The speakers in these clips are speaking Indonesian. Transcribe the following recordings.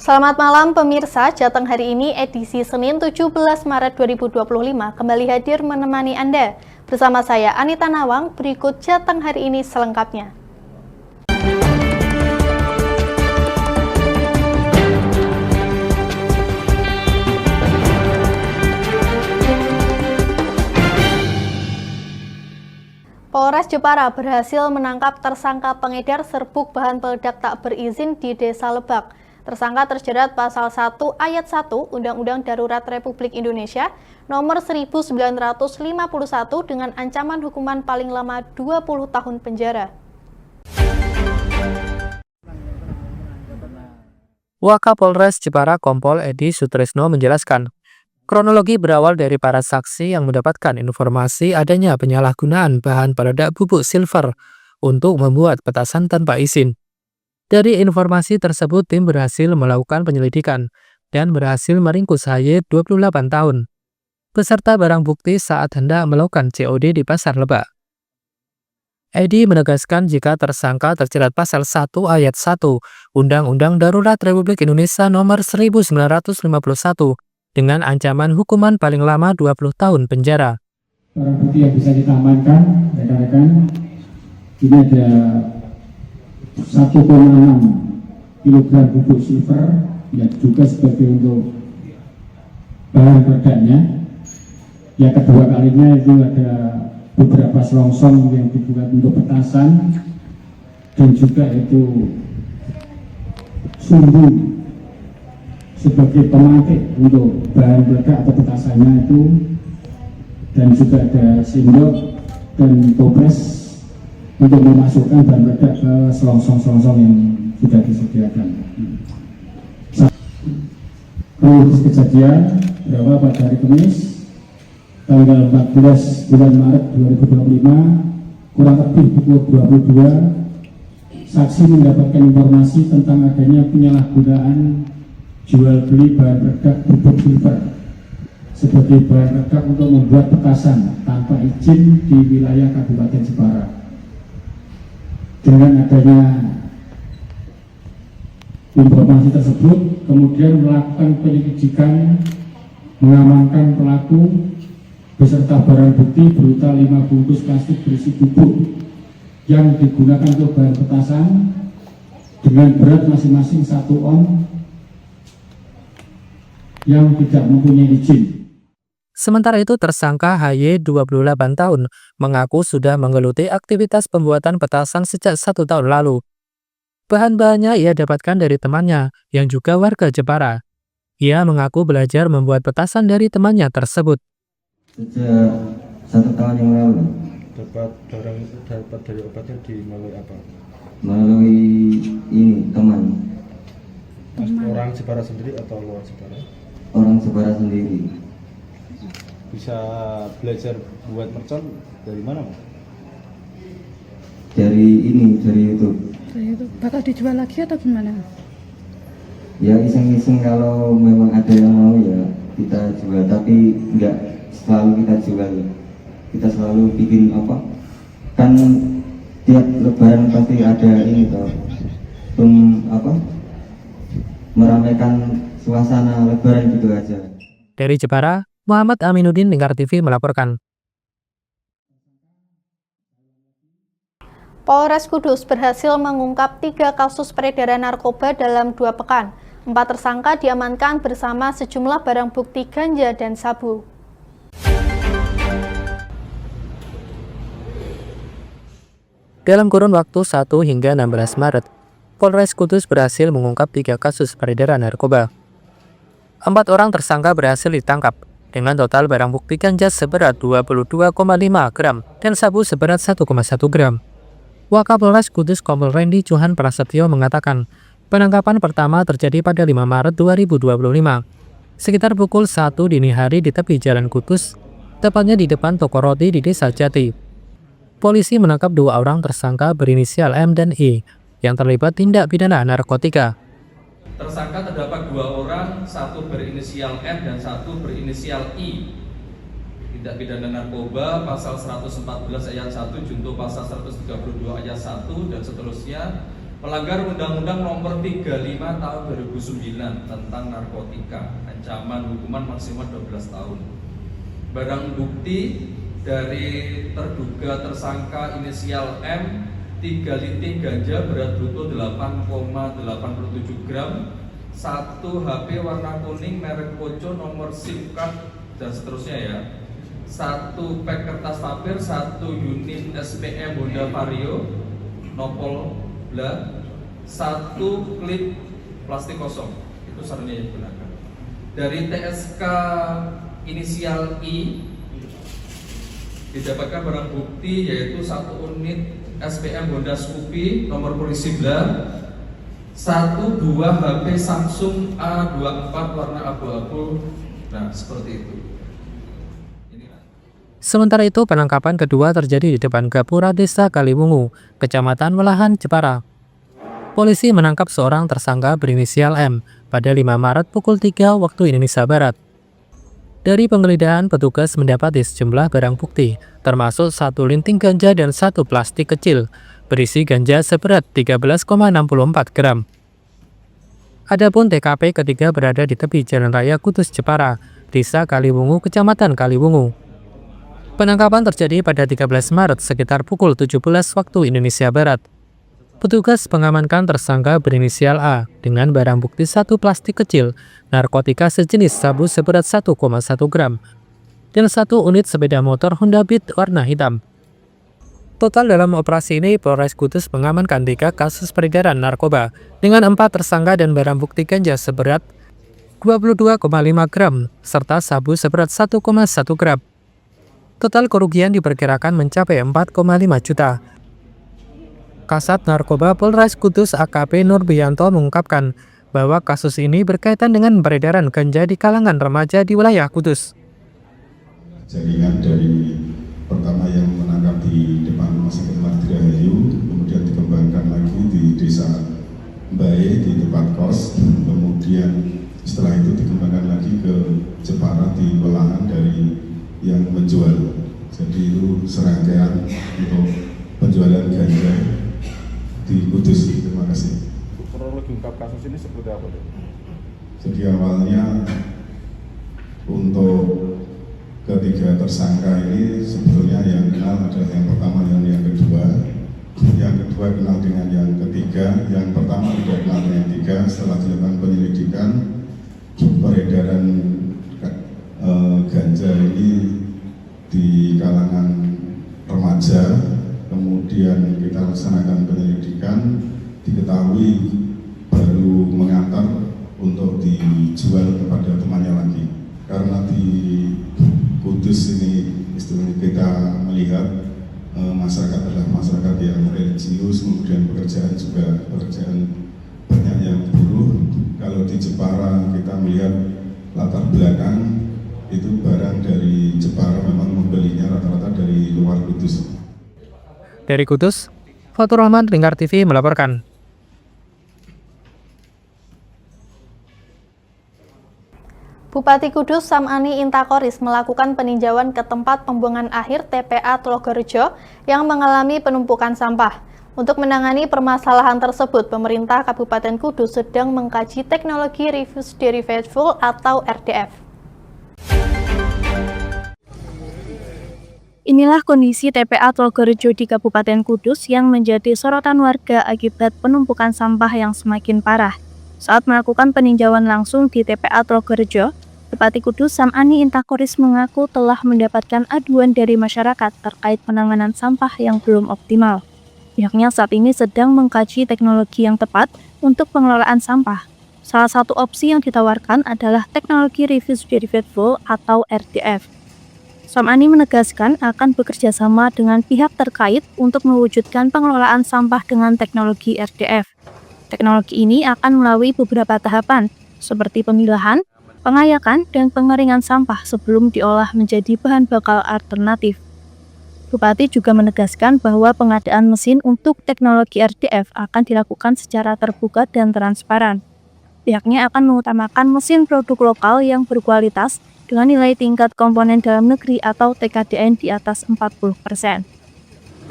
Selamat malam pemirsa, Jateng hari ini edisi Senin 17 Maret 2025 kembali hadir menemani Anda. Bersama saya Anita Nawang, berikut Jateng hari ini selengkapnya. Polres Jepara berhasil menangkap tersangka pengedar serbuk bahan peledak tak berizin di Desa Lebak. Tersangka terjerat pasal 1 ayat 1 Undang-Undang Darurat Republik Indonesia nomor 1951 dengan ancaman hukuman paling lama 20 tahun penjara. Wakapolres Jepara Kompol Edi Sutrisno menjelaskan, kronologi berawal dari para saksi yang mendapatkan informasi adanya penyalahgunaan bahan peledak bubuk silver untuk membuat petasan tanpa izin. Dari informasi tersebut, tim berhasil melakukan penyelidikan dan berhasil meringkus HY 28 tahun, beserta barang bukti saat hendak melakukan COD di Pasar Lebak. Edi menegaskan jika tersangka terjerat pasal 1 ayat 1 Undang-Undang Darurat Republik Indonesia nomor 1951 dengan ancaman hukuman paling lama 20 tahun penjara. Barang bukti yang bisa kita amankan, rekan-rekan, ini ada 1,6 kg bubuk silver yang juga sebagai untuk bahan peledaknya. Yang kedua kalinya itu ada beberapa selongsong yang dibuat untuk petasan dan juga itu sumbu sebagai pemantik untuk bahan peledak atau petasannya itu, dan juga ada sendok dan toples untuk memasukkan bahan peledak ke selongsong-selongsong yang sudah disediakan. Kronologis kejadian berawal pada hari Kamis tanggal 14 bulan Maret 2025 kurang lebih pukul 22, saksi mendapatkan informasi tentang adanya penyalahgunaan jual beli bahan peledak bubuk silver sebagai bahan peledak untuk membuat petasan tanpa izin di wilayah Kabupaten Jepara. Dengan adanya informasi tersebut, kemudian melakukan penyelidikan, mengamankan pelaku beserta barang bukti berupa 5 bungkus plastik berisi bubuk yang digunakan untuk bahan petasan dengan berat masing-masing 1 on yang tidak mempunyai izin. Sementara itu, tersangka HY 28 tahun mengaku sudah menggeluti aktivitas pembuatan petasan sejak 1 tahun lalu. Bahan-bahannya ia dapatkan dari temannya yang juga warga Jepara. Ia mengaku belajar membuat petasan dari temannya tersebut. Sejak 1 tahun yang lalu. Dapat dari obatnya di melalui apa? Melalui ini teman. Orang Jepara sendiri atau luar Jepara? Orang Jepara sendiri. Bisa belajar buat mercon dari mana, Mas? Dari YouTube. Dari YouTube. Bakal dijual lagi atau gimana? Ya iseng-iseng, kalau memang ada yang mau ya kita jual, tapi enggak selalu kita jual. Kita selalu bikin apa? Kan tiap lebaran pasti ada ini toh. Meramaikan suasana lebaran gitu aja. Dari Jepara, Muhammad Aminuddin, Lingkar TV melaporkan. Polres Kudus berhasil mengungkap 3 kasus peredaran narkoba dalam 2 pekan. 4 tersangka diamankan bersama sejumlah barang bukti ganja dan sabu. Dalam kurun waktu 1 hingga 16 Maret, Polres Kudus berhasil mengungkap 3 kasus peredaran narkoba. 4 orang tersangka berhasil ditangkap dengan total barang bukti ganja seberat 22,5 gram dan sabu seberat 1,1 gram. Wakapolres Kudus Kompol Randy Johan Prasetyo mengatakan, penangkapan pertama terjadi pada 5 Maret 2025, sekitar pukul 1 dini hari di tepi Jalan Kudus, tepatnya di depan toko roti di Desa Jati. Polisi menangkap 2 orang tersangka berinisial M dan E yang terlibat tindak pidana narkotika. Tersangka terdapat 2 orang, 1 berinisial M dan 1 berinisial I. Tindak pidana narkoba pasal 114 ayat 1 junto pasal 132 ayat 1 dan seterusnya melanggar Undang-Undang Nomor 35 Tahun 2009 tentang narkotika, ancaman hukuman maksimal 12 tahun. Barang bukti dari terduga tersangka inisial M, 3 linting ganja berat bruto 8,87 gram, 1 HP warna kuning merek Poco nomor SIM card dan seterusnya ya, 1 pack kertas papir, 1 unit SPM Honda Vario nopol bla, 1 klip plastik kosong, itu sarannya yang digunakan. Dari TSK inisial I didapatkan barang bukti yaitu 1 unit SPM Honda Scoopy nomor polisi bla, 1 buah HP Samsung A24 warna abu-abu. Nah, seperti itu. Sementara itu, penangkapan kedua terjadi di depan Gapura Desa Kaliwungu, Kecamatan Welahan, Jepara. Polisi menangkap seorang tersangka berinisial M pada 5 Maret pukul 3 waktu Indonesia Barat. Dari penggeledahan, petugas mendapati sejumlah barang bukti, termasuk 1 linting ganja dan 1 plastik kecil, berisi ganja seberat 13,64 gram. Adapun TKP ketiga berada di tepi Jalan Raya Kudus Jepara, Desa Kaliwungu, Kecamatan Kaliwungu. Penangkapan terjadi pada 13 Maret sekitar pukul 17 waktu Indonesia Barat. Petugas mengamankan tersangka berinisial A dengan barang bukti 1 plastik kecil, narkotika sejenis sabu seberat 1,1 gram, dan 1 unit sepeda motor Honda Beat warna hitam. Total dalam operasi ini, Polres Kudus mengamankan 3 kasus peredaran narkoba dengan 4 tersangka dan barang bukti ganja seberat 22,5 gram, serta sabu seberat 1,1 gram. Total kerugian diperkirakan mencapai 4,5 juta. Kasat Narkoba Polres Kudus AKP Nurbianto mengungkapkan bahwa kasus ini berkaitan dengan peredaran ganja di kalangan remaja di wilayah Kudus. Jaringan dari pertama yang menangkap di depan Rumah Sakit Martirahayu, kemudian dikembangkan lagi di Desa Mbae di tempat kos, kemudian setelah itu dikembangkan lagi ke Jepara di Welahan dari yang menjual. Jadi itu serangkaian untuk penjualan ganja di Kudus. Terima kasih. Kronologi ungkap kasus ini seperti apa? Jadi awalnya untuk ketiga tersangka ini sebetulnya yang kenal adalah yang pertama dan yang kedua. Yang kedua kenal dengan yang ketiga. Yang pertama tidak kenal dengan yang ketiga. Setelah dilakukan penyelidikan, peredaran ganja ini di kalangan remaja, kemudian kita laksanakan penyelidikan, diketahui baru mengantar untuk dijual kepada temannya lagi. Karena di Kudus ini istilahnya kita melihat masyarakat adalah masyarakat yang religius, kemudian pekerjaan juga pekerjaan banyak yang buruh. Kalau di Jepara kita melihat latar belakang itu barang dari Jepara memang membelinya rata-rata dari luar Kudus. Dari Kudus, Fatur Rahman, Lingkar TV melaporkan. Bupati Kudus Samani Intakoris melakukan peninjauan ke tempat pembuangan akhir TPA Tlogorejo yang mengalami penumpukan sampah. Untuk menangani permasalahan tersebut, pemerintah Kabupaten Kudus sedang mengkaji teknologi Refuse Derived Fuel atau RDF. Inilah kondisi TPA Tlogorejo di Kabupaten Kudus yang menjadi sorotan warga akibat penumpukan sampah yang semakin parah. Saat melakukan peninjauan langsung di TPA Tlogorejo, Bupati Kudus Samani Intakoris mengaku telah mendapatkan aduan dari masyarakat terkait penanganan sampah yang belum optimal. Pihaknya saat ini sedang mengkaji teknologi yang tepat untuk pengelolaan sampah. Salah satu opsi yang ditawarkan adalah teknologi Refuse Derived Fuel atau RDF. Samani menegaskan akan bekerja sama dengan pihak terkait untuk mewujudkan pengelolaan sampah dengan teknologi RDF. Teknologi ini akan melalui beberapa tahapan, seperti pemilahan, pengayakan, dan pengeringan sampah sebelum diolah menjadi bahan bakar alternatif. Bupati juga menegaskan bahwa pengadaan mesin untuk teknologi RDF akan dilakukan secara terbuka dan transparan. Pihaknya akan mengutamakan mesin produk lokal yang berkualitas dengan nilai tingkat komponen dalam negeri atau TKDN di atas 40%.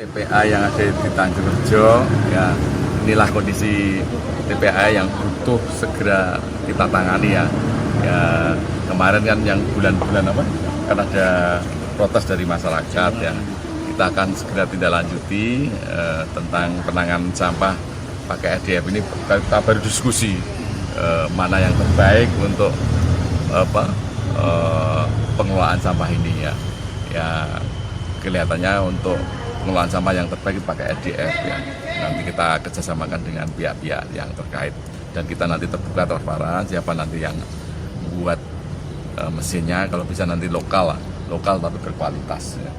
TPA yang ada di Tanjung Rejo ya inilah kondisi TPA yang butuh segera kita tangani ya. Kemarin kan yang bulan-bulan kan ada protes dari masyarakat ya. Kita akan segera tindak lanjuti tentang penanganan sampah pakai EDF ini. Kita baru diskusi mana yang terbaik untuk pengelolaan sampah ini ya. Ya kelihatannya untuk pengelolaan sampah yang terbaik pakai EDF ya. Nanti kita kerjasamakan dengan pihak-pihak yang terkait dan kita nanti terbuka transparan siapa nanti yang buat mesinnya, kalau bisa nanti lokal tapi berkualitas ya.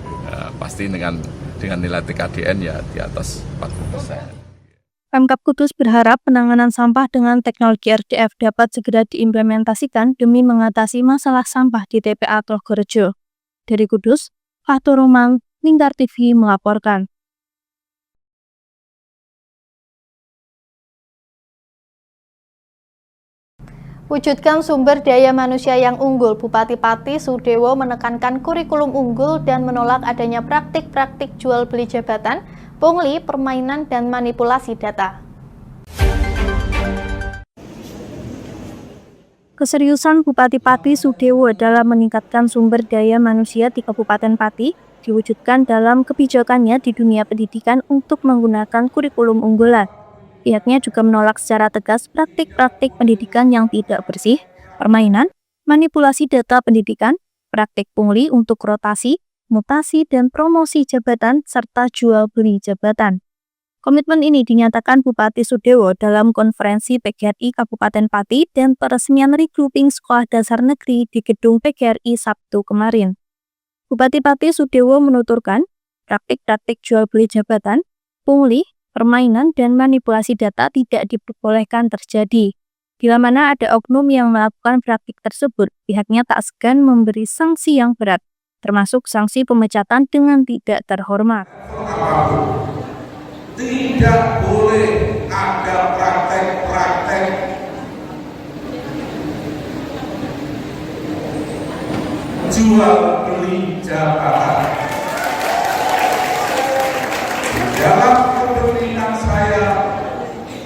Pasti dengan nilai TKDN ya di atas 40%. Pemkab Kudus berharap penanganan sampah dengan teknologi RDF dapat segera diimplementasikan demi mengatasi masalah sampah di TPA Trogorejo. Dari Kudus, Fatur Romang, Lingkar TV melaporkan. Wujudkan sumber daya manusia yang unggul, Bupati Pati Sudewo menekankan kurikulum unggul dan menolak adanya praktik-praktik jual beli jabatan, pungli, permainan, dan manipulasi data. Keseriusan Bupati Pati Sudewo dalam meningkatkan sumber daya manusia di Kabupaten Pati diwujudkan dalam kebijakannya di dunia pendidikan untuk menggunakan kurikulum unggulan. Pihaknya juga menolak secara tegas praktik-praktik pendidikan yang tidak bersih, permainan, manipulasi data pendidikan, praktik pungli untuk rotasi, mutasi, dan promosi jabatan, serta jual beli jabatan. Komitmen ini dinyatakan Bupati Sudewo dalam konferensi PGRI Kabupaten Pati dan peresmian regrouping sekolah dasar negeri di gedung PGRI Sabtu kemarin. Bupati Pati Sudewo menuturkan, praktik-praktik jual beli jabatan, pungli, permainan, dan manipulasi data tidak diperbolehkan terjadi. Bila mana ada oknum yang melakukan praktik tersebut, pihaknya tak segan memberi sanksi yang berat, termasuk sanksi pemecatan dengan tidak terhormat. Tidak boleh ada praktek-praktek jual beli jabatan. Dalam kepemimpinan saya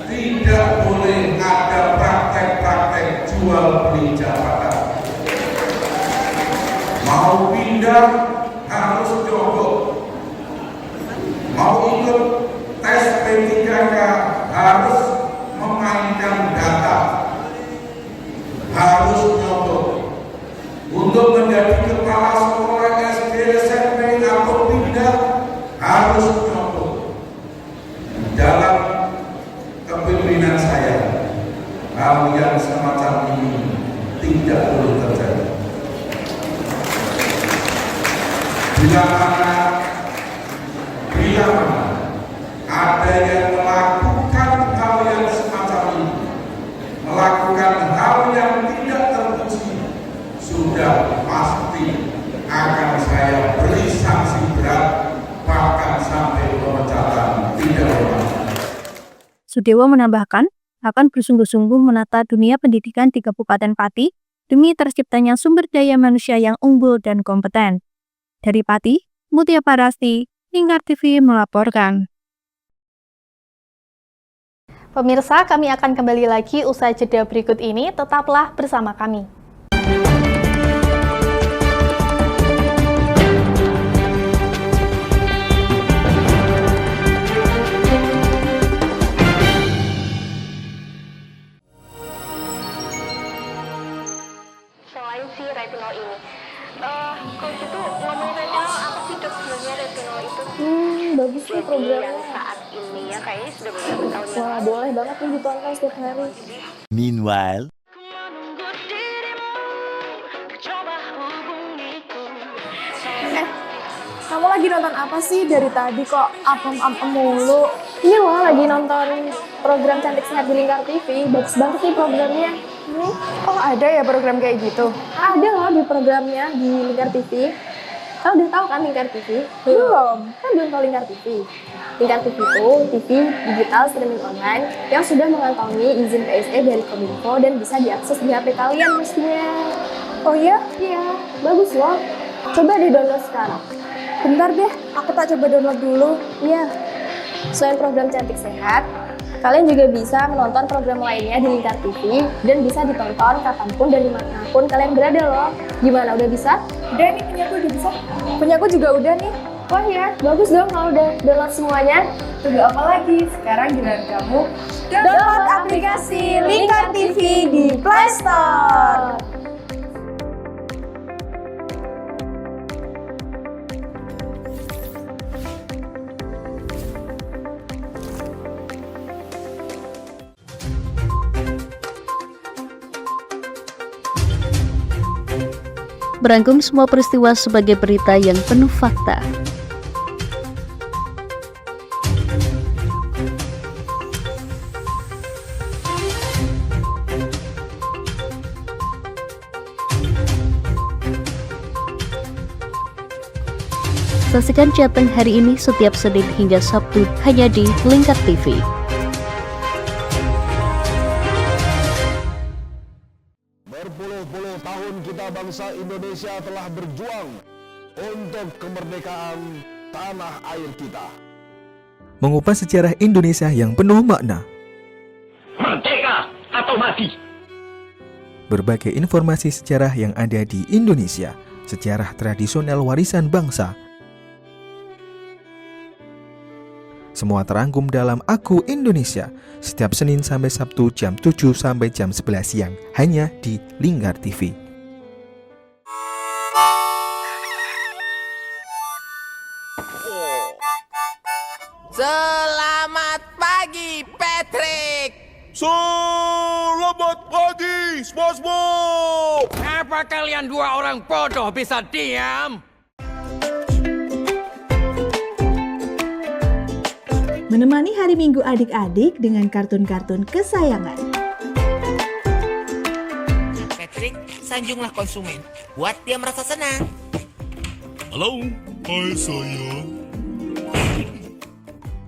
tidak boleh ada praktek-praktek jual beli jabatan. Mau pindah harus nyogok. Mau ikut tes P3K harus memainkan data. Harus nyogok. Untuk menjadi kepala sekolah SD, SMP atau pindah harus nyogok. Dalam kepemimpinan saya, hal yang semacam ini tidak boleh terjadi. Bila mana ada yang melakukan hal yang semacam ini, melakukan hal yang tidak terpuji, sudah pasti akan saya beri sanksi berat, bahkan sampai pemecatan tidak hormat. Sudewo menambahkan, akan bersungguh-sungguh menata dunia pendidikan di Kabupaten Pati demi terciptanya sumber daya manusia yang unggul dan kompeten. Dari Pati, Mutia Parasti, Lingkar TV melaporkan. Pemirsa, kami akan kembali lagi usai jeda berikut ini. Tetaplah bersama kami. Selain si retinol ini, coach itu ngomongin retinol apa sih dok sebenarnya retinol itu? Bagus sih programnya. Yang saat ini ya kayaknya sudah beberapa tahun yang Wah, boleh banget nih ditonton setiap hari. Meanwhile, Kamu lagi nonton apa sih dari tadi kok apem-apem mulu? Ini loh lagi nonton program Cantik Sehat di Lingkar TV. Bagus banget nih programnya. Oh, ada ya program kayak gitu? Ada loh di programnya di Lingkar TV. Kamu udah tahu kan Lingkar TV? Belum. Kan belum tahu Lingkar TV. Lingkar TV itu TV digital streaming online yang sudah mengantongi izin PSE dari Kominfo dan bisa diakses di HP kalian mestinya. Oh iya? Iya, bagus loh. Coba di-download sekarang. Bentar deh, aku tak coba download dulu. Iya. Selain program Cantik Sehat, Kalian juga bisa menonton program lainnya di Lingkar TV dan bisa ditonton kapanpun dan dimanapun kalian berada loh. Gimana, udah bisa? Udah nih, punya aku udah bisa. Punya aku juga udah nih. Wah ya, bagus dong kalau udah download semuanya. Tunggu apa lagi? Sekarang giliran kamu download aplikasi Lingkar TV di Play Store. Merangkum semua peristiwa sebagai berita yang penuh fakta. Saksikan Jateng hari ini setiap Senin hingga Sabtu hanya di Lingkar TV. Berpuluh-puluh tahun kita bangsa Indonesia telah berjuang untuk kemerdekaan tanah air kita. Mengupas sejarah Indonesia yang penuh makna. Merdeka atau mati. Berbagai informasi sejarah yang ada di Indonesia, sejarah tradisional warisan bangsa. Semua terangkum dalam Aku Indonesia, setiap Senin sampai Sabtu jam 7 sampai jam 11 siang, hanya di Lingkar TV. Selamat pagi, Patrick. Selamat pagi, SpongeBob. Apa kalian dua orang bodoh bisa diam? Menemani hari Minggu adik-adik dengan kartun-kartun kesayangan. Patrick, sanjunglah konsumen, buat dia merasa senang. Halo, hai sayang.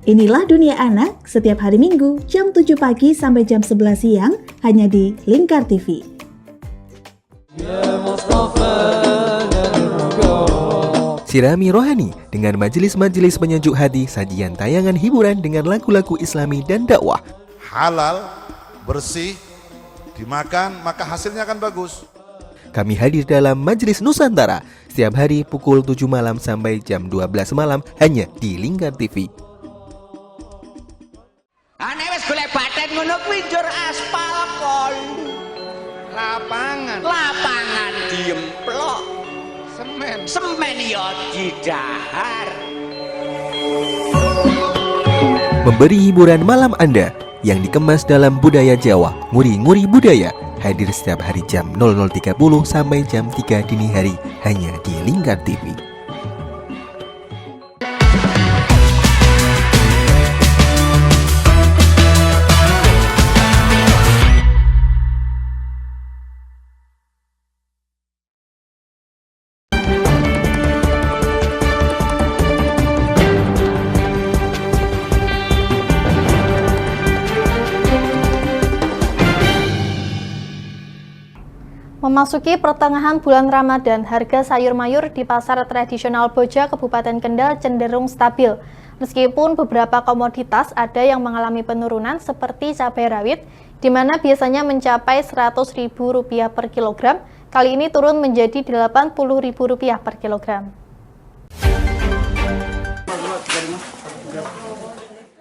Inilah Dunia Anak setiap hari Minggu jam 7 pagi sampai jam 11 siang hanya di Lingkar TV. Sirami rohani dengan majelis-majelis penyejuk hati, sajian tayangan hiburan dengan lagu-lagu Islami dan dakwah. Halal, bersih, dimakan maka hasilnya akan bagus. Kami hadir dalam Majelis Nusantara setiap hari pukul 7 malam sampai jam 12 malam hanya di Lingkar TV. Ane wis golek baten ngono kuwi njur aspal kon. Lapangan diemplok. Semen ya didahar. Memberi hiburan malam Anda yang dikemas dalam budaya Jawa, nguri-nguri budaya, hadir setiap hari jam 00.30 sampai jam 3 dini hari hanya di Lingkar TV. Memasuki pertengahan bulan Ramadan, harga sayur mayur di pasar tradisional Boja, Kabupaten Kendal cenderung stabil. Meskipun beberapa komoditas ada yang mengalami penurunan seperti cabai rawit, di mana biasanya mencapai Rp100.000 per kilogram, kali ini turun menjadi Rp80.000 per kilogram.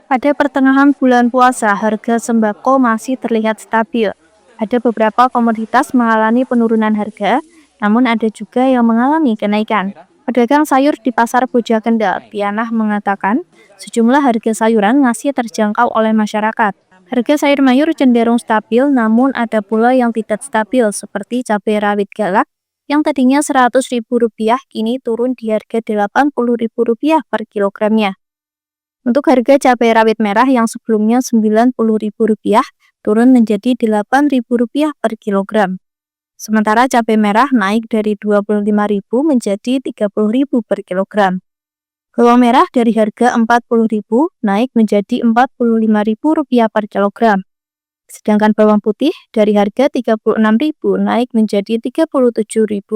Pada pertengahan bulan puasa, harga sembako masih terlihat stabil. Ada beberapa komoditas mengalami penurunan harga, namun ada juga yang mengalami kenaikan. Pedagang sayur di Pasar Boja Kendal, Pianah, mengatakan sejumlah harga sayuran masih terjangkau oleh masyarakat. Harga sayur mayur cenderung stabil, namun ada pula yang tidak stabil seperti cabai rawit galak yang tadinya Rp100.000 kini turun di harga Rp80.000 per kilogramnya. Untuk harga cabai rawit merah yang sebelumnya Rp90.000 turun menjadi Rp8.000 per kilogram. Sementara cabai merah naik dari Rp25.000 menjadi Rp30.000 per kilogram. Bawang merah dari harga Rp40.000 naik menjadi Rp45.000 per kilogram. Sedangkan bawang putih dari harga Rp36.000 naik menjadi Rp37.000.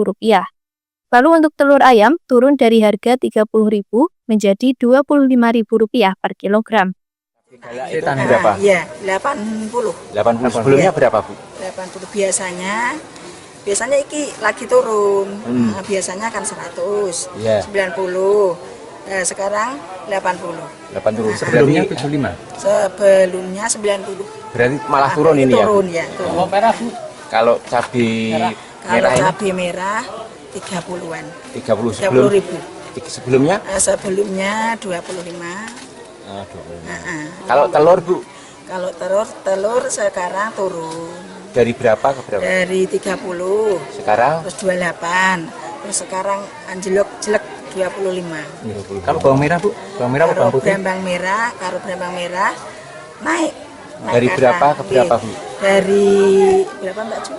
Lalu untuk telur ayam turun dari harga Rp30.000 menjadi Rp25.000 per kilogram. Tahun berapa? Iya, 80. 80. Sebelumnya berapa, Bu? 80 biasanya iki lagi turun. Nah, biasanya kan 100, 90. Nah, sekarang 80. 80. Sebelumnya 75. Sebelumnya 90. Berarti malah turun ini ya? Turun ya. Turun. Kalau cabai merah Kalau ini? cabai merah 30-an. 30 30.000. Sebelumnya? Sebelumnya 25. Kalau telur, Bu? Kalau telur sekarang turun. Dari berapa ke berapa? Dari 30. Sekarang? Terus 28. Terus sekarang anjlok jelek 25. Kalau bawang merah, Bu? Bawang merah apa bawang putih? Kalau berambang merah naik. Dari berapa ke berapa, Bu? Dari berapa Mbak Ju?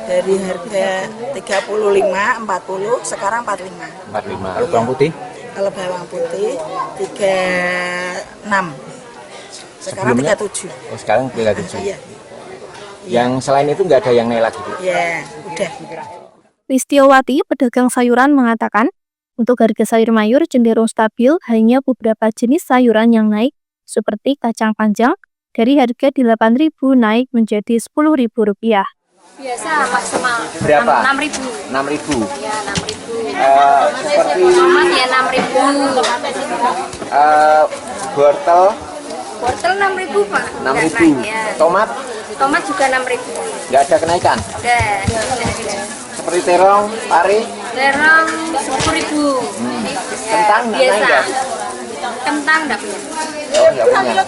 Dari harga 35, 40, sekarang 45. 45. Kalau bawang putih? Kalau bawang putih 36. Sekarang 37. Oh, sekarang 37. Iya. Yang selain itu nggak ada yang naik lagi, Bu? Ya, udah. Listiawati, pedagang sayuran, mengatakan untuk harga sayur mayur cenderung stabil, hanya beberapa jenis sayuran yang naik, seperti kacang panjang, dari harga Rp8.000 naik menjadi Rp10.000. Biasa maksimal berapa? 6.000. 6.000. Ya, 6.000. Seperti tomat ya 6.000. wortel? Wortel 6.000, Pak. 6.000. Ya. Tomat? Tomat juga 6.000. Nggak ada kenaikan? Udah. Seperti terong, pari? Terong 10.000. Kentang nggak naik nggak? Kentang nggak punya. Oh, nggak punya.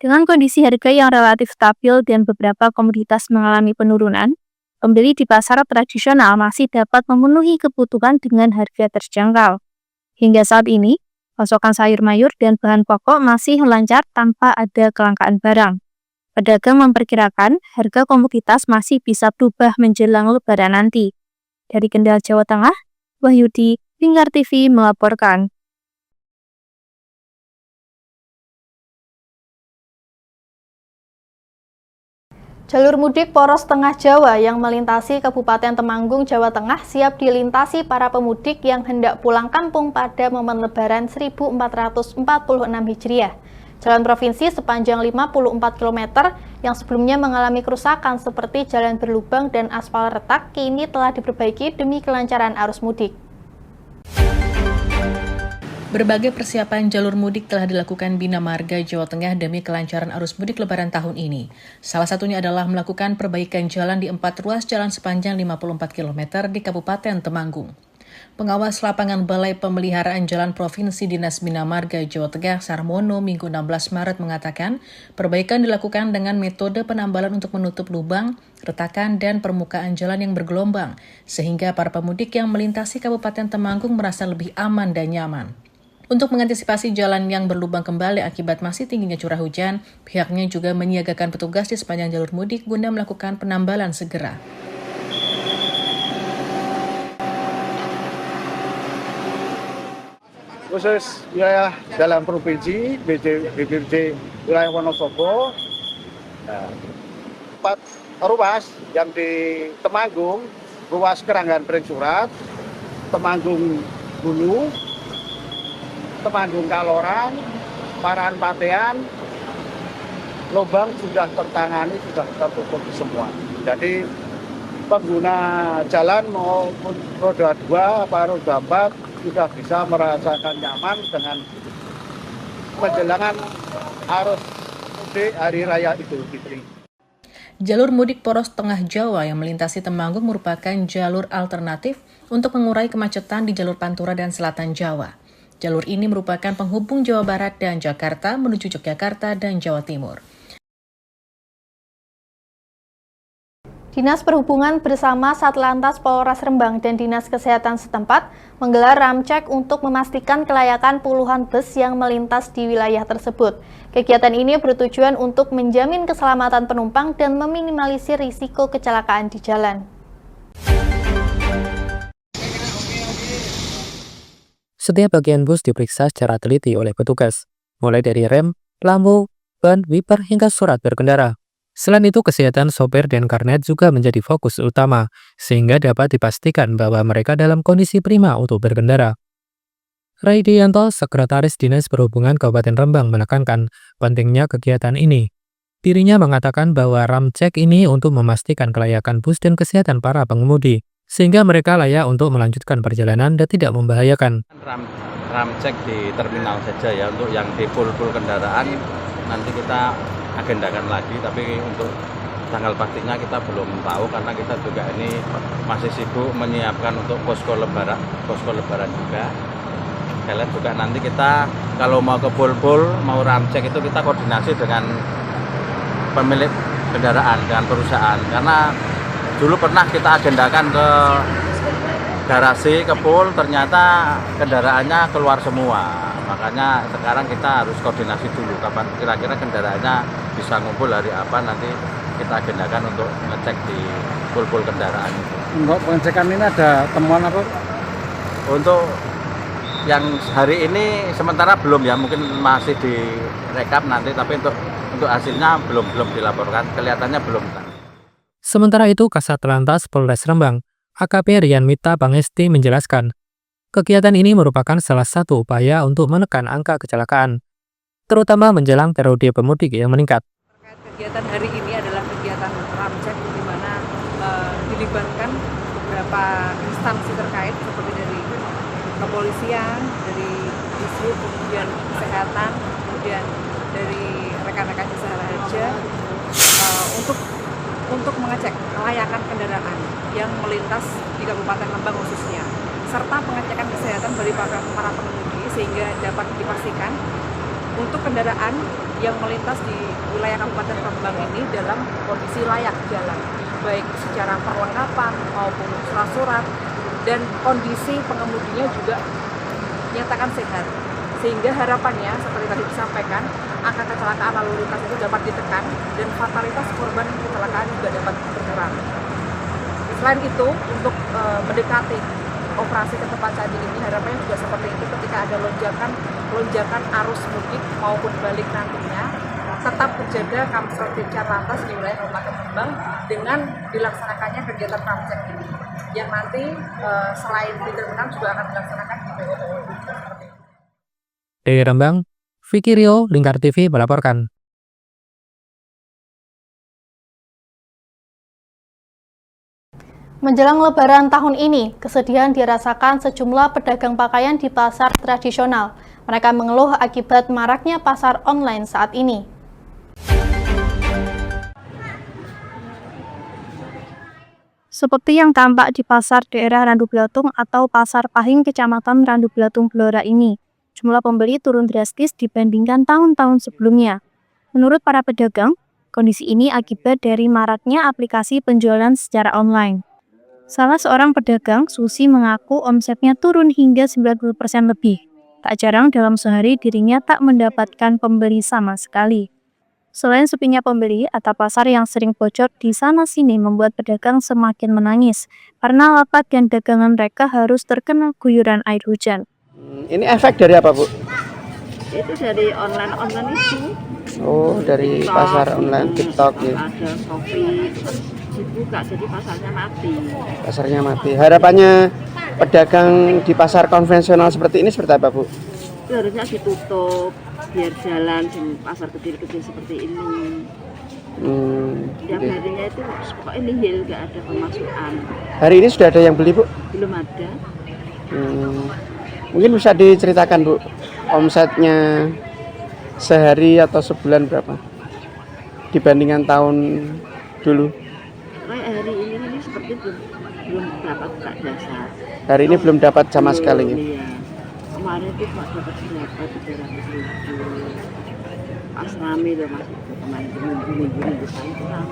Dengan kondisi harga yang relatif stabil dan beberapa komoditas mengalami penurunan, pembeli di pasar tradisional masih dapat memenuhi kebutuhan dengan harga terjangkau. Hingga saat ini, pasokan sayur mayur dan bahan pokok masih lancar tanpa ada kelangkaan barang. Pedagang memperkirakan harga komoditas masih bisa berubah menjelang Lebaran nanti. Dari Kendal, Jawa Tengah, Wahyudi, Lingkar TV melaporkan. Jalur mudik poros Tengah Jawa yang melintasi Kabupaten Temanggung, Jawa Tengah siap dilintasi para pemudik yang hendak pulang kampung pada momen Lebaran 1446 Hijriah. Jalan provinsi sepanjang 54 km yang sebelumnya mengalami kerusakan seperti jalan berlubang dan aspal retak kini telah diperbaiki demi kelancaran arus mudik. Berbagai persiapan jalur mudik telah dilakukan Bina Marga Jawa Tengah demi kelancaran arus mudik Lebaran tahun ini. Salah satunya adalah melakukan perbaikan jalan di 4 ruas jalan sepanjang 54 km di Kabupaten Temanggung. Pengawas lapangan Balai Pemeliharaan Jalan Provinsi Dinas Bina Marga Jawa Tengah Sarmono Minggu 16 Maret mengatakan perbaikan dilakukan dengan metode penambalan untuk menutup lubang, retakan, dan permukaan jalan yang bergelombang, sehingga para pemudik yang melintasi Kabupaten Temanggung merasa lebih aman dan nyaman. Untuk mengantisipasi jalan yang berlubang kembali akibat masih tingginya curah hujan, pihaknya juga menyiagakan petugas di sepanjang jalur mudik guna melakukan penambalan segera. Khusus wilayah dalam provinsi, BPD wilayah Wonosobo, 4 ruas yang di Temanggung, ruas Keranggan Pringsurat, Temanggung Hulu, Temanggung Kaloran, Parahan Patean, lubang sudah tertangani, sudah tertutup semua. Jadi pengguna jalan maupun roda 2 atau roda 4 sudah bisa merasakan nyaman dengan menjelangan arus mudik Hari Raya Idul Fitri. Jalur mudik poros Tengah Jawa yang melintasi Temanggung merupakan jalur alternatif untuk mengurai kemacetan di jalur Pantura dan Selatan Jawa. Jalur ini merupakan penghubung Jawa Barat dan Jakarta menuju Yogyakarta dan Jawa Timur. Dinas Perhubungan bersama Satlantas Polres Rembang dan Dinas Kesehatan setempat menggelar ramcek untuk memastikan kelayakan puluhan bus yang melintas di wilayah tersebut. Kegiatan ini bertujuan untuk menjamin keselamatan penumpang dan meminimalisir risiko kecelakaan di jalan. Setiap bagian bus diperiksa secara teliti oleh petugas, mulai dari rem, lampu, ban, wiper, hingga surat berkendara. Selain itu, kesehatan sopir dan karnet juga menjadi fokus utama, sehingga dapat dipastikan bahwa mereka dalam kondisi prima untuk berkendara. Raidianto, Sekretaris Dinas Perhubungan Kabupaten Rembang menekankan pentingnya kegiatan ini. Dirinya mengatakan bahwa ramcek ini untuk memastikan kelayakan bus dan kesehatan para pengemudi, sehingga mereka layak untuk melanjutkan perjalanan dan tidak membahayakan. Ramcek di terminal saja ya, untuk yang di pool-pool kendaraan nanti kita agendakan lagi, tapi untuk tanggal pastinya kita belum tahu karena kita juga ini masih sibuk menyiapkan untuk posko lebaran juga. Kalian juga nanti kita kalau mau ke pool-pool, mau ramcek itu kita koordinasi dengan pemilik kendaraan, dengan perusahaan, karena dulu pernah kita agendakan ke garasi, ke pool, ternyata kendaraannya keluar semua. Makanya sekarang kita harus koordinasi dulu kapan kira-kira kendaraannya bisa ngumpul hari apa, nanti kita agendakan untuk ngecek di pool-pool kendaraan. Untuk pengecekan ini ada temuan apa? Untuk yang hari ini sementara belum ya, mungkin masih direkap nanti, tapi untuk hasilnya belum dilaporkan, kelihatannya belum. Sementara itu, Kasat Lantas Polres Rembang, AKP Rian Mita Pangesti menjelaskan, kegiatan ini merupakan salah satu upaya untuk menekan angka kecelakaan, terutama menjelang periode pemudik yang meningkat. Kegiatan hari ini adalah kegiatan ramcek di mana dilibatkan beberapa instansi terkait seperti dari kepolisian, dari Dishub, kemudian kesehatan, kemudian dari rekan-rekan jasa harja untuk mengecek kelayakan kendaraan yang melintas di Kabupaten Rembang khususnya, serta pengecekan kesehatan bagi para pengemudi sehingga dapat dipastikan untuk kendaraan yang melintas di wilayah Kabupaten Rembang ini dalam kondisi layak jalan, baik secara perlengkapan maupun surat-surat, dan kondisi pengemudinya juga nyatakan sehat. Sehingga harapannya, seperti tadi disampaikan, angka kecelakaan lalu lintas itu dapat ditekan dan fatalitas korban kecelakaan juga dapat berkurang. Selain itu, untuk mendekati operasi ketepat saat ini, harapannya juga seperti itu, ketika ada lonjakan arus mudik maupun balik nantinya, tetap terjaga Kamsel-Tincar Lantas di wilayah Kabupaten Rembang dengan dilaksanakannya kegiatan ramcek ini, yang nanti selain di terminal juga akan dilaksanakan di PO. Dari Rembang, Vicky Rio, Lingkar TV melaporkan. Menjelang Lebaran tahun ini, kesedihan dirasakan sejumlah pedagang pakaian di pasar tradisional. Mereka mengeluh akibat maraknya pasar online saat ini. Seperti yang tampak di pasar daerah Randu Blatung atau Pasar Pahing, Kecamatan Randu Blatung, Blora ini, jumlah pembeli turun drastis dibandingkan tahun-tahun sebelumnya. Menurut para pedagang, kondisi ini akibat dari maraknya aplikasi penjualan secara online. Salah seorang pedagang, Susi, mengaku omsetnya turun hingga 90% lebih. Tak jarang dalam sehari dirinya tak mendapatkan pembeli sama sekali. Selain sepinya pembeli, atap pasar yang sering bocor di sana-sini membuat pedagang semakin menangis karena lapak dan dagangan mereka harus terkena guyuran air hujan. Ini efek dari apa, Bu? Itu dari online itu. Oh, dari TikTok, pasar online TikTok ya. Ada Shopee, terus dibuka, jadi pasarnya mati. Pasarnya mati. Harapannya pedagang di pasar konvensional seperti ini seperti apa, Bu? Itu harusnya ditutup, biar jalan di pasar kecil-kecil seperti ini. Tiap harinya itu pokoknya nihil, nggak ada pemasukan. Hari ini sudah ada yang beli, Bu? Belum ada. Mungkin bisa diceritakan, Bu, omsetnya sehari atau sebulan berapa dibandingkan tahun dulu? Hari ini seperti belum dapat buka dasar. Hari ini belum dapat sama sekali. Iya. Kemarin itu dapat berapa? 300.000. Pas rame loh, Mas. Kemarin minggu-minggu sekali kurang.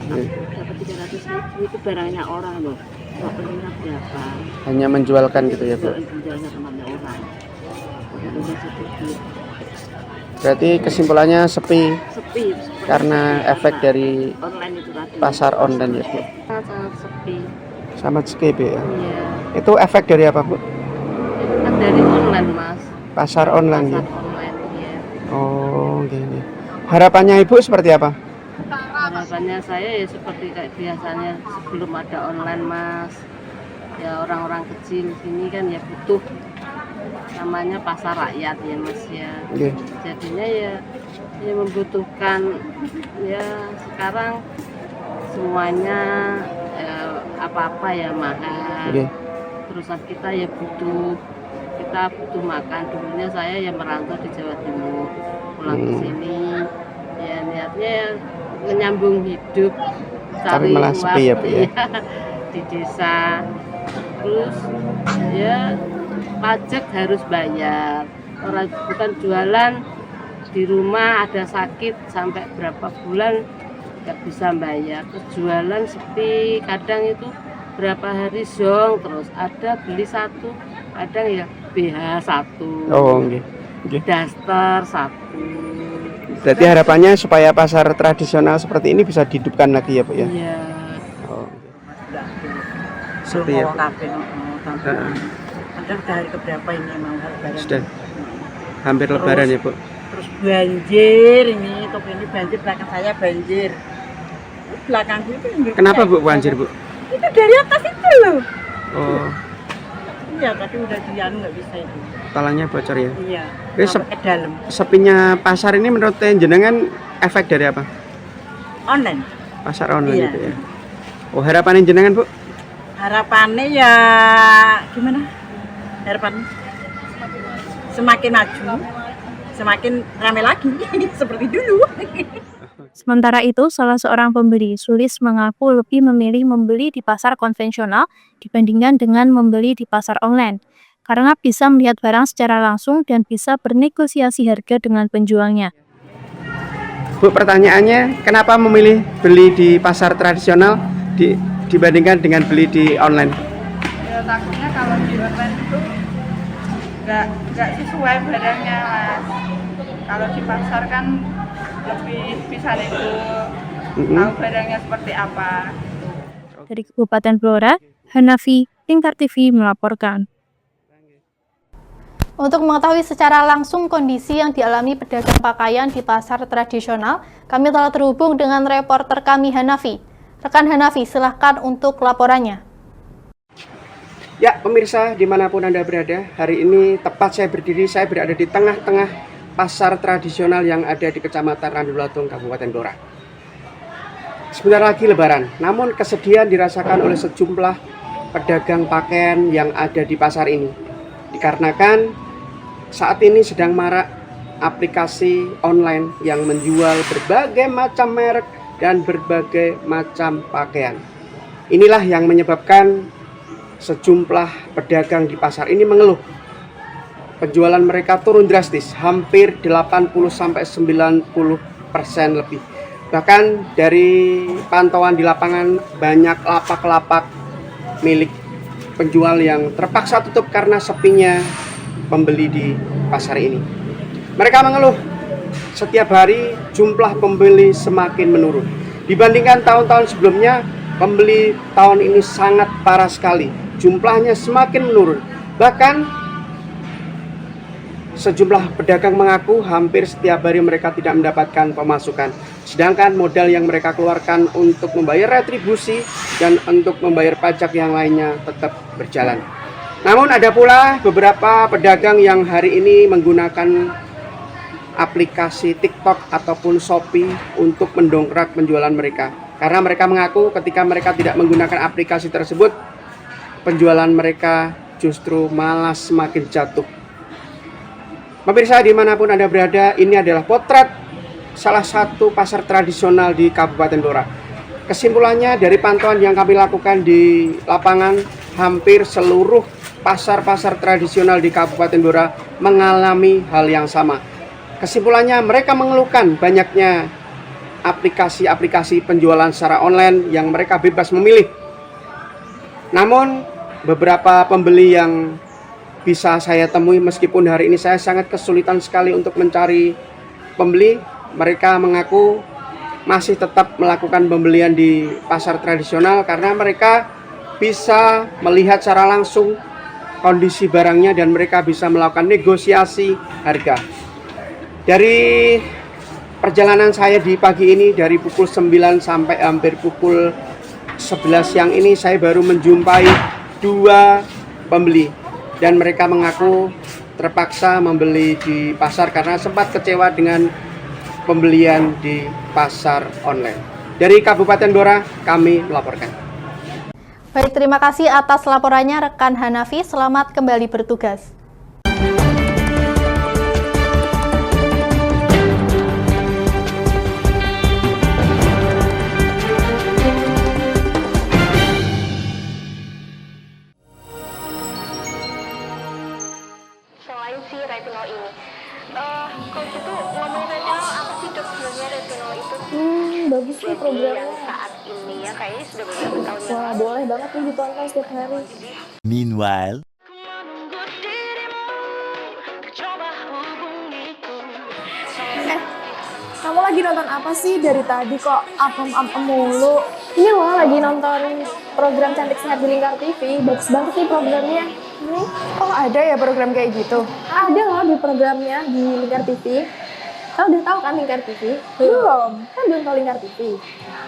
Dapat 300.000 itu barangnya orang loh. Nggak pernah berapa. Hanya menjualkan gitu ya, Bu? Menjualnya temannya orang. Berarti kesimpulannya sepi karena efek dari pasar online ya, Bu? Sangat sepi. Sangat sepi ya? Iya. Itu efek dari apa, Bu? Efek dari online, Mas. Pasar online ya? Online, iya. Oh, gini. Harapannya Ibu seperti apa? Harapannya saya ya seperti kayak biasanya sebelum ada online, Mas. Ya orang-orang kecil sini kan ya butuh namanya pasar rakyat ya Mas ya. Oke. Jadinya ya membutuhkan ya sekarang semuanya apa-apa ya mahal. Oke. Terusan kita ya butuh makan. Dulunya saya ya merantau di Jawa Timur, pulang ke sini ya niatnya ya menyambung hidup, cari malah uang sepi ya, Bu, ya? di desa. Terus ya pajak harus bayar, orang bukan jualan di rumah ada sakit sampai berapa bulan nggak bisa bayar, jualan sepi, kadang itu berapa hari zong, terus ada beli satu, kadang ya BH satu, daster satu. Berarti harapannya supaya pasar tradisional seperti ini bisa dihidupkan lagi ya Bu ya? Iya. Oh. Seperti ya Bu. Padahal hari keberapa ini emang lebaran. Sudah hampir lebaran ya Bu. Terus banjir ini, toko ini banjir, belakang saya banjir. Belakang itu. Kenapa Bu banjir Bu? Itu dari atas itu loh. Oh. Iya, tapi udah dianu nggak bisa itu. Palangnya bocor ya? Iya. Ke dalam. Sepinya pasar ini menurut jenengan efek dari apa? Online. Pasar online iya. Itu ya. Oh, harapannya jenengan Bu? Harapannya ya gimana? Harapannya semakin maju, semakin ramai lagi seperti dulu. Sementara itu, salah seorang pembeli, Sulis, mengaku lebih memilih membeli di pasar konvensional dibandingkan dengan membeli di pasar online, karena bisa melihat barang secara langsung dan bisa bernegosiasi harga dengan penjualnya. Bu, pertanyaannya, kenapa memilih beli di pasar tradisional dibandingkan dengan beli di online? Ya, takutnya kalau di online itu nggak sesuai barangnya, Mas. Kalau di pasar kan lebih bisa nego, tahu barangnya seperti apa. Dari Kabupaten Blora, Hanafi, Lingkar TV melaporkan. Untuk mengetahui secara langsung kondisi yang dialami pedagang pakaian di pasar tradisional, kami telah terhubung dengan reporter kami Hanafi. Rekan Hanafi, silahkan untuk laporannya. Ya, pemirsa dimanapun Anda berada, hari ini tepat saya berada di tengah-tengah pasar tradisional yang ada di Kecamatan Randulatung, Kabupaten Blora. Sebentar lagi Lebaran, namun kesedihan dirasakan oleh sejumlah pedagang pakaian yang ada di pasar ini. Dikarenakan saat ini sedang marak aplikasi online yang menjual berbagai macam merek dan berbagai macam pakaian. Inilah yang menyebabkan sejumlah pedagang di pasar ini mengeluh. Penjualan mereka turun drastis, hampir 80-90% lebih. Bahkan dari pantauan di lapangan, banyak lapak-lapak milik penjual yang terpaksa tutup karena sepinya pembeli di pasar ini. Mereka mengeluh, setiap hari jumlah pembeli semakin menurun. Dibandingkan tahun-tahun sebelumnya, pembeli tahun ini sangat parah sekali. Jumlahnya semakin menurun. Bahkan sejumlah pedagang mengaku hampir setiap hari mereka tidak mendapatkan pemasukan. Sedangkan modal yang mereka keluarkan untuk membayar retribusi dan untuk membayar pajak yang lainnya tetap berjalan. Namun ada pula beberapa pedagang yang hari ini menggunakan aplikasi TikTok ataupun Shopee untuk mendongkrak penjualan mereka. Karena mereka mengaku ketika mereka tidak menggunakan aplikasi tersebut, penjualan mereka justru malah semakin jatuh. Pemirsa dimanapun Anda berada, ini adalah potret salah satu pasar tradisional di Kabupaten Blora. Kesimpulannya dari pantauan yang kami lakukan di lapangan, hampir seluruh pasar-pasar tradisional di Kabupaten Blora mengalami hal yang sama. Kesimpulannya mereka mengeluhkan banyaknya aplikasi-aplikasi penjualan secara online yang mereka bebas memilih. Namun beberapa pembeli yang bisa saya temui, meskipun hari ini saya sangat kesulitan sekali untuk mencari pembeli, mereka mengaku masih tetap melakukan pembelian di pasar tradisional karena mereka bisa melihat secara langsung kondisi barangnya dan mereka bisa melakukan negosiasi harga. Dari perjalanan saya di pagi ini dari pukul 9 sampai hampir pukul 11 siang ini, saya baru menjumpai 2 pembeli. Dan mereka mengaku terpaksa membeli di pasar karena sempat kecewa dengan pembelian di pasar online. Dari Kabupaten Blora, kami melaporkan. Baik, terima kasih atas laporannya rekan Hanafi. Selamat kembali bertugas. Selain si retinol ini, coach itu ngomongin retinol apa sih dok sebenarnya retinol itu? Bagus nih programnya. Yang saat ini ya kayaknya sudah beberapa tahun yang Wah, boleh banget nih ditonton setiap hari. Meanwhile, Kamu lagi nonton apa sih dari tadi kok apem-apem mulu? Ini loh lagi nonton program Cantik Sehat di Lingkar TV. Bagus banget nih programnya. Oh, ada ya program kayak gitu? Ada loh di programnya di Lingkar TV. Kau udah tahu kan Lingkar TV? Belum. Kan belum tahu Lingkar TV.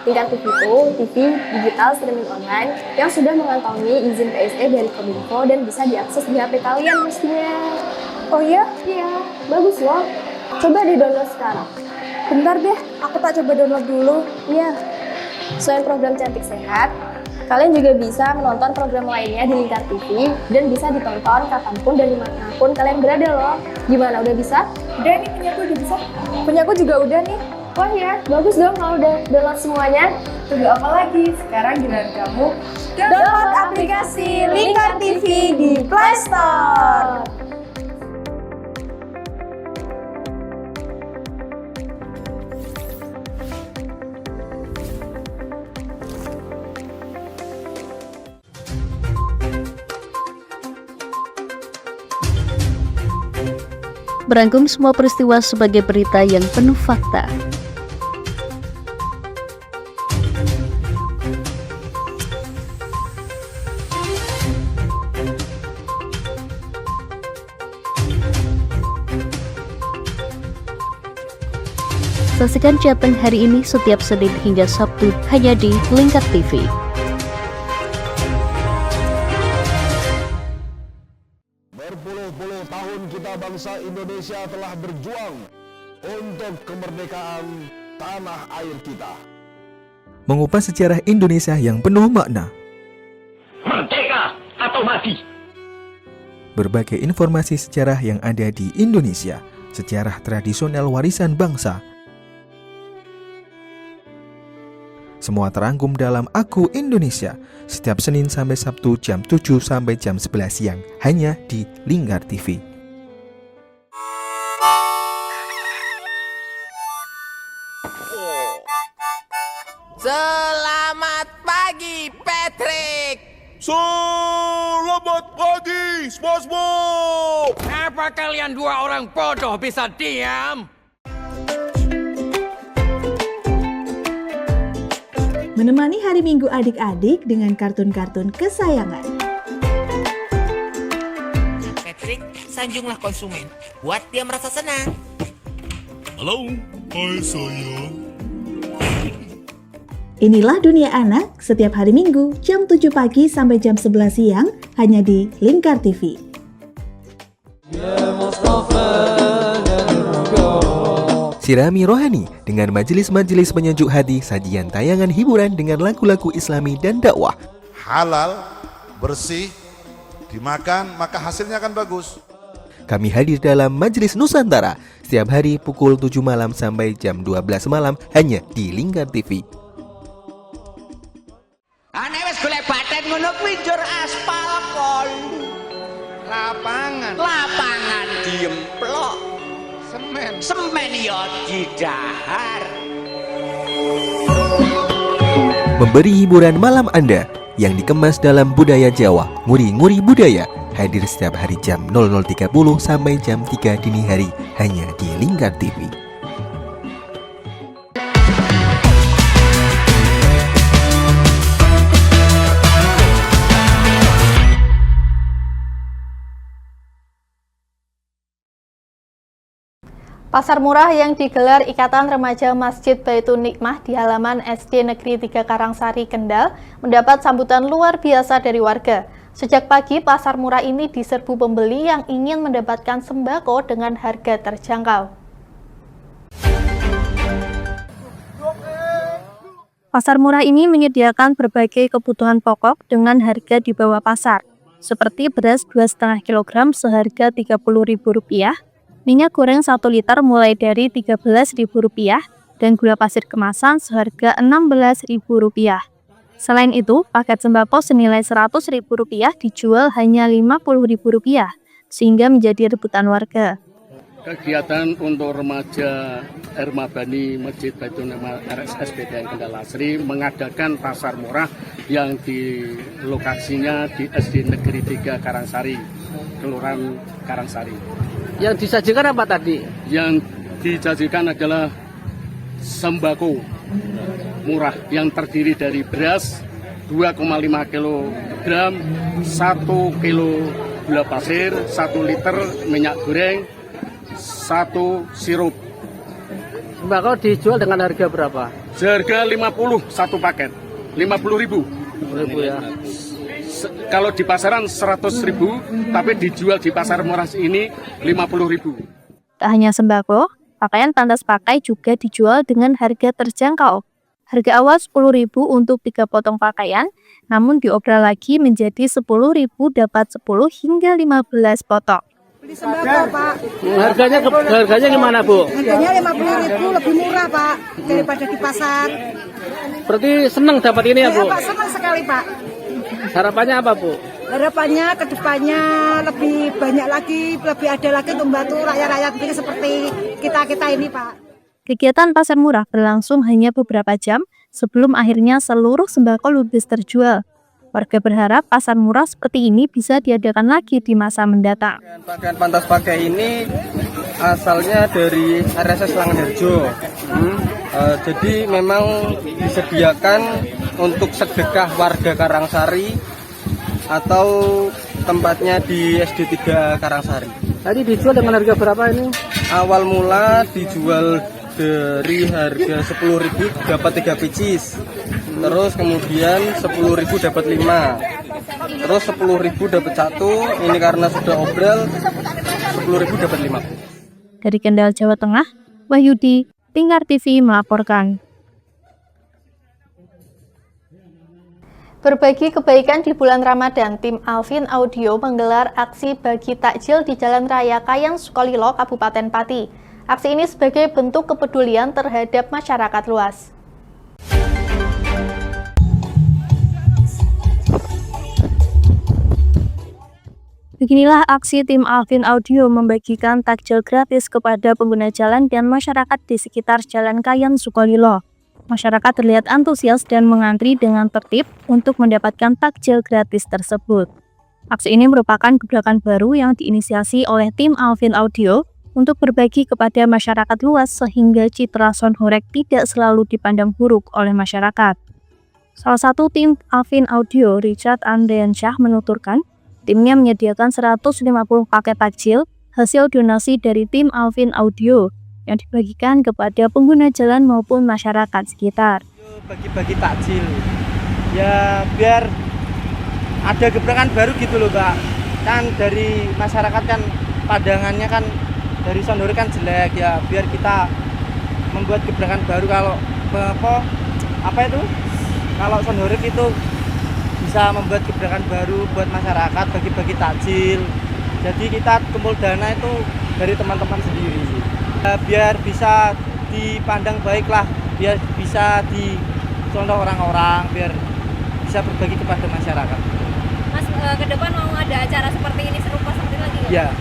Lingkar TV itu TV digital streaming online yang sudah mengantongi izin PSE dari Kominfo dan bisa diakses di HP kalian mestinya. Oh iya? Iya, bagus loh. Coba di download sekarang. Bentar deh, aku tak coba download dulu. Iya. Selain program Cantik Sehat, kalian juga bisa menonton program lainnya di Lingkar TV dan bisa ditonton kapanpun dan dimanapun kalian berada loh. Gimana, udah bisa? Udah nih, punyaku udah bisa. Punyaku juga udah nih. Wah ya, bagus dong kalau udah download semuanya. Tunggu apa lagi? Sekarang giliran kamu download aplikasi Lingkar TV di Play Store. Merangkum semua peristiwa sebagai berita yang penuh fakta. Saksikan Jateng hari ini setiap Senin hingga Sabtu hanya di Lingkar TV. Berpuluh-puluh tahun kita bangsa Indonesia telah berjuang untuk kemerdekaan tanah air kita. Mengupas sejarah Indonesia yang penuh makna. Merdeka atau mati. Berbagai informasi sejarah yang ada di Indonesia, sejarah tradisional warisan bangsa. Semua terangkum dalam Aku Indonesia, setiap Senin sampai Sabtu jam 7 sampai jam 11 siang, hanya di Lingkar TV. Selamat pagi, Patrick. Selamat pagi, SpongeBob. Apa kalian dua orang bodoh bisa diam? Menemani hari Minggu adik-adik dengan kartun-kartun kesayangan. Patrick, sanjunglah konsumen. Buat dia merasa senang. Halo, hai sayang. Inilah Dunia Anak setiap hari Minggu jam 7 pagi sampai jam 11 siang hanya di Lingkar TV. Sirami rohani dengan majelis-majelis penyejuk hati, sajian tayangan hiburan dengan lagu-lagu Islami dan dakwah. Halal, bersih, dimakan maka hasilnya akan bagus. Kami hadir dalam Majelis Nusantara setiap hari pukul 7 malam sampai jam 12 malam hanya di Lingkar TV. Ane wis golek baten ngono kuwi njur aspal kon. Lapangan diemplok. Semen ya didahar. Memberi hiburan malam Anda yang dikemas dalam budaya Jawa, nguri-nguri budaya, hadir setiap hari jam 00.30 sampai jam 3 dini hari hanya di Lingkar TV. Pasar murah yang digelar Ikatan Remaja Masjid Baitun Nikmah di halaman SD Negeri 3 Karangsari, Kendal mendapat sambutan luar biasa dari warga. Sejak pagi, pasar murah ini diserbu pembeli yang ingin mendapatkan sembako dengan harga terjangkau. Pasar murah ini menyediakan berbagai kebutuhan pokok dengan harga di bawah pasar, seperti beras 2,5 kg seharga Rp30.000, minyak goreng 1 liter mulai dari Rp13.000, dan gula pasir kemasan seharga Rp16.000. Selain itu, paket sembako senilai Rp100.000 dijual hanya Rp50.000, sehingga menjadi rebutan warga. Kegiatan untuk remaja Ermabani Masjid Baitul Nama RSSBTN Kendal Asri mengadakan pasar murah yang di lokasinya di SD Negeri 3 Karangsari, Kelurahan Karangsari. Yang disajikan apa tadi? Yang disajikan adalah sembako murah yang terdiri dari beras 2,5 kg, 1 kg gula pasir, 1 liter minyak goreng, 1 sirup. Sembako dijual dengan harga berapa? Seharga 50 satu paket, 50.000. Ya. Kalau di pasaran 100.000, tapi dijual di pasar murah ini 50.000. Tak hanya sembako, pakaian pantas pakai juga dijual dengan harga terjangkau. Harga awal Rp10.000 untuk 3 potong pakaian, namun diobral lagi menjadi Rp10.000 dapat 10 hingga 15 potong. Beli sembako, Pak. Harganya gimana, Bu? Harganya Rp50.000 lebih murah, Pak, daripada di pasar. Berarti senang dapat ini ya, Bu? Ya, Pak, senang sekali, Pak. Harapannya apa, Bu? Harapannya ke depannya lebih banyak lagi, lebih ada lagi untuk membantu rakyat-rakyat ini seperti kita-kita ini, Pak. Kegiatan pasar murah berlangsung hanya beberapa jam sebelum akhirnya seluruh sembako ludes terjual. Warga berharap pasar murah seperti ini bisa diadakan lagi di masa mendatang. Pakaian pantas pakai ini asalnya dari RSS Langenharjo. Jadi memang disediakan untuk sedekah warga Karangsari atau tempatnya di SD 3 Karangsari. Tadi dijual dengan harga berapa ini? Awal mula dijual dari harga 10.000 dapat 3 pieces. Terus kemudian 10.000 dapat 5. Terus 10.000 dapat 1. Ini karena sudah obral 10.000 dapat 5. Dari Kendal, Jawa Tengah, Wahyudi, Lingkar TV melaporkan. Berbagi kebaikan di bulan Ramadan, tim Alvin Audio menggelar aksi bagi takjil di Jalan Raya Kayan Sukolilo, Kabupaten Pati. Aksi ini sebagai bentuk kepedulian terhadap masyarakat luas. Beginilah aksi tim Alvin Audio membagikan takjil gratis kepada pengguna jalan dan masyarakat di sekitar Jalan Kayan Sukolilo. Masyarakat terlihat antusias dan mengantri dengan tertib untuk mendapatkan takjil gratis tersebut. Aksi ini merupakan gebrakan baru yang diinisiasi oleh tim Alvin Audio untuk berbagi kepada masyarakat luas sehingga citra Sonhorek tidak selalu dipandang buruk oleh masyarakat. Salah satu tim Alvin Audio, Richard Andriansyah, menuturkan, timnya menyediakan 150 paket takjil hasil donasi dari tim Alvin Audio yang dibagikan kepada pengguna jalan maupun masyarakat sekitar. Bagi-bagi takjil, ya biar ada gebrakan baru gitu loh, Mbak. Kan dari masyarakat kan pandangannya kan dari Sonhorek kan jelek ya, biar kita membuat gebrakan baru kalau kalau Sonhorek itu bisa membuat gebrakan baru buat masyarakat bagi-bagi takjil. Jadi kita kumpul dana itu dari teman-teman sendiri. Biar bisa dipandang baik lah, biar bisa dicontoh orang-orang, biar bisa berbagi kepada masyarakat. Mas, ke depan mau ada acara seperti ini serupa seperti lagi nggak?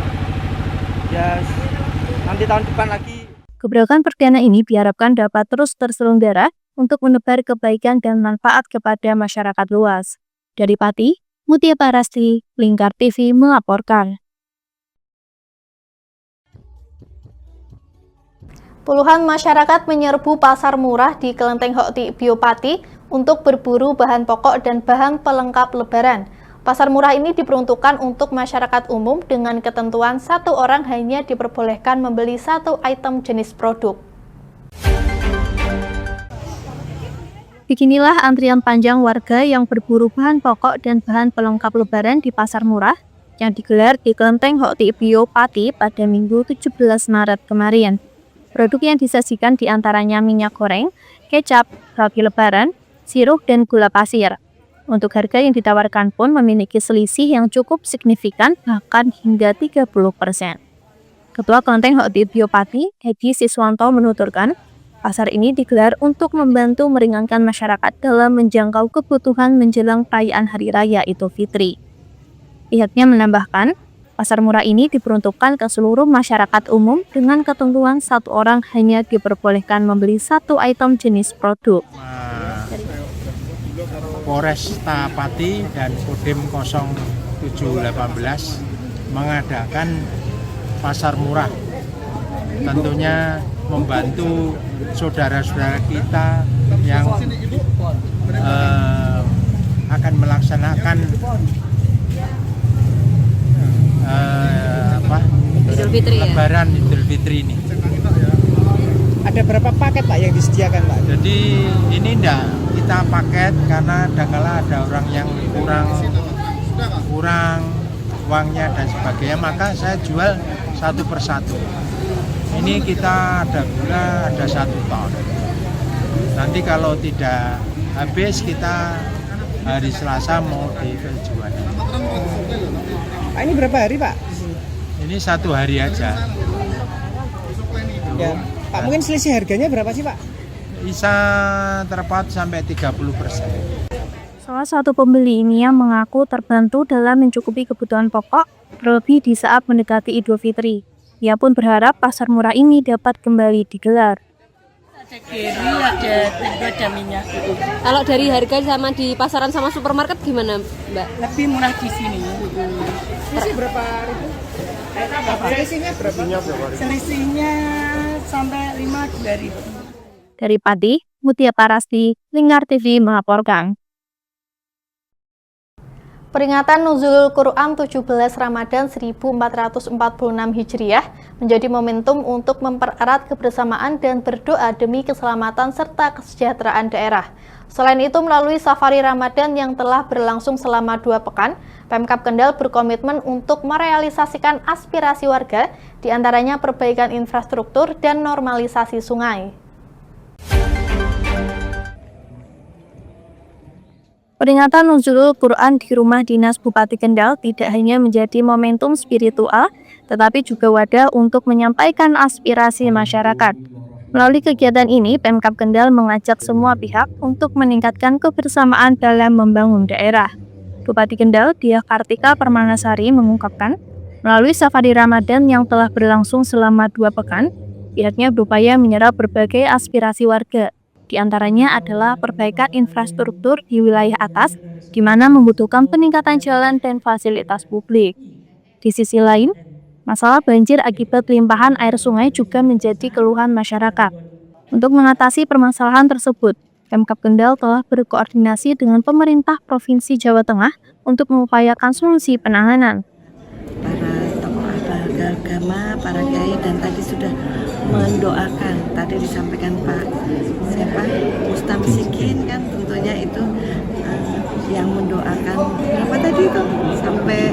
Ya, nanti tahun depan lagi. Gebrakan perdana ini diharapkan dapat terus terselenggara untuk menebar kebaikan dan manfaat kepada masyarakat luas. Dari Pati, Mutia Parasti, Lingkar TV melaporkan. Puluhan masyarakat menyerbu pasar murah di Kelenteng Hokti Biopati untuk berburu bahan pokok dan bahan pelengkap lebaran. Pasar murah ini diperuntukkan untuk masyarakat umum dengan ketentuan satu orang hanya diperbolehkan membeli satu item jenis produk. Beginilah antrian panjang warga yang berburu bahan pokok dan bahan pelengkap lebaran di Pasar Murah yang digelar di Kelenteng Hoktibio Pati pada Minggu 17 Maret kemarin. Produk yang disajikan diantaranya minyak goreng, kecap, roti lebaran, sirup, dan gula pasir. Untuk harga yang ditawarkan pun memiliki selisih yang cukup signifikan, bahkan hingga 30%. Ketua Kelenteng Hoktibio Pati, Edi Siswanto menuturkan, pasar ini digelar untuk membantu meringankan masyarakat dalam menjangkau kebutuhan menjelang perayaan Hari Raya Idul Fitri. Pihaknya menambahkan, pasar murah ini diperuntukkan ke seluruh masyarakat umum dengan ketentuan satu orang hanya diperbolehkan membeli satu item jenis produk. Polresta Pati dan Kodim 0718 mengadakan pasar murah. Tentunya membantu saudara-saudara kita yang akan melaksanakan Lebaran Idul Fitri ini. Ada berapa paket Pak yang disediakan Pak? Jadi ini enggak kita paket karena kadang-kala ada orang yang kurang uangnya dan sebagainya, maka saya jual satu persatu. Ini kita ada gula, ada 1 ton. Nanti kalau tidak habis kita hari Selasa mau dijual. Pak, ini berapa hari Pak? Ini 1 hari aja. Ya, Pak, mungkin selisih harganya berapa sih Pak? Bisa terpaut sampai 30%. Salah satu pembeli ini yang mengaku terbantu dalam mencukupi kebutuhan pokok, terlebih di saat mendekati Idul Fitri. Ia pun berharap pasar murah ini dapat kembali digelar. Ada minyak. Kalau dari harga sama di pasaran sama supermarket gimana, Mbak? Lebih murah di sini. Selisih berapa ribu? Selisihnya berapa? Selisihnya sampai 5.000. Dari Pati, Mutia Parasti, Lingkar TV melaporkan. Peringatan Nuzulul Quran 17 Ramadan 1446 Hijriah menjadi momentum untuk mempererat kebersamaan dan berdoa demi keselamatan serta kesejahteraan daerah. Selain itu, melalui safari Ramadan yang telah berlangsung selama 2 pekan, Pemkab Kendal berkomitmen untuk merealisasikan aspirasi warga, diantaranya perbaikan infrastruktur dan normalisasi sungai. Peringatan Nuzulul Quran di Rumah Dinas Bupati Kendal tidak hanya menjadi momentum spiritual, tetapi juga wadah untuk menyampaikan aspirasi masyarakat. Melalui kegiatan ini, Pemkab Kendal mengajak semua pihak untuk meningkatkan kebersamaan dalam membangun daerah. Bupati Kendal, Diah Kartika Permanasari mengungkapkan, melalui safari Ramadan yang telah berlangsung selama 2 pekan, pihaknya berupaya menyerap berbagai aspirasi warga. Di antaranya adalah perbaikan infrastruktur di wilayah atas, di mana membutuhkan peningkatan jalan dan fasilitas publik. Di sisi lain, masalah banjir akibat limpahan air sungai juga menjadi keluhan masyarakat. Untuk mengatasi permasalahan tersebut, Pemkab Kendal telah berkoordinasi dengan pemerintah Provinsi Jawa Tengah untuk mengupayakan solusi penanganan. Para tokoh agama, para kiai, dan tadi sudah mendoakan. Tadi disampaikan Pak Mustamsikin kan, tentunya itu yang mendoakan berapa tadi itu sampai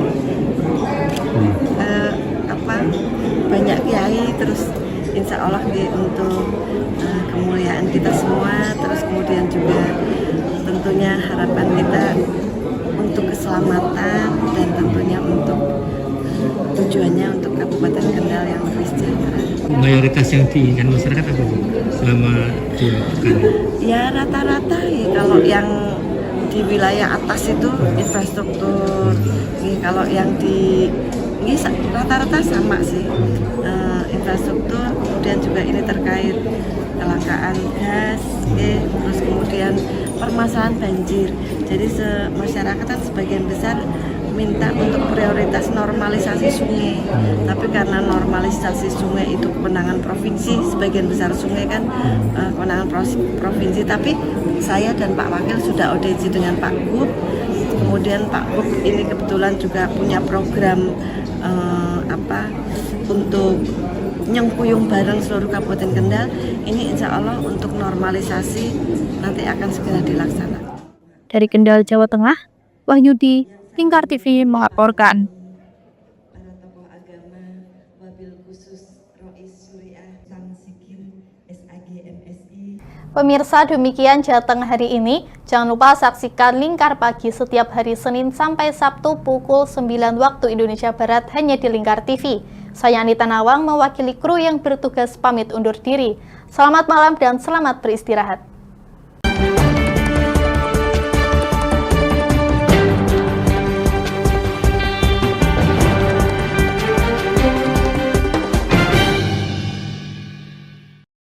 banyak kiai, terus insya Allah untuk kemuliaan kita semua, terus kemudian juga tentunya harapan kita untuk keselamatan dan tentunya untuk tujuannya untuk Kabupaten Kendal yang lebih sejahtera. Mayoritas yang diinginkan masyarakat apa Bu selama 2 pekan? Ya rata-rata ya, kalau yang di wilayah atas itu infrastruktur, kalau yang di ini rata-rata sama sih, infrastruktur, kemudian juga ini terkait kelangkaan gas, terus kemudian permasalahan banjir. Jadi masyarakat kan sebagian besar minta untuk prioritas normalisasi sungai, tapi karena normalisasi sungai itu kewenangan provinsi, sebagian besar sungai kan kewenangan provinsi, tapi saya dan Pak Wakil sudah audiensi dengan Pak Gub, kemudian Pak Gub ini kebetulan juga punya program untuk nyengkuyung bareng seluruh Kabupaten Kendal. Ini insya Allah untuk normalisasi nanti akan segera dilaksanakan. Dari Kendal, Jawa Tengah, Wahyudi, Lingkar TV melaporkan. Pemirsa, demikian Jateng hari ini. Jangan lupa saksikan Lingkar Pagi setiap hari Senin sampai Sabtu pukul 9 waktu Indonesia Barat hanya di Lingkar TV. Saya Anita Nawang mewakili kru yang bertugas pamit undur diri. Selamat malam dan selamat beristirahat.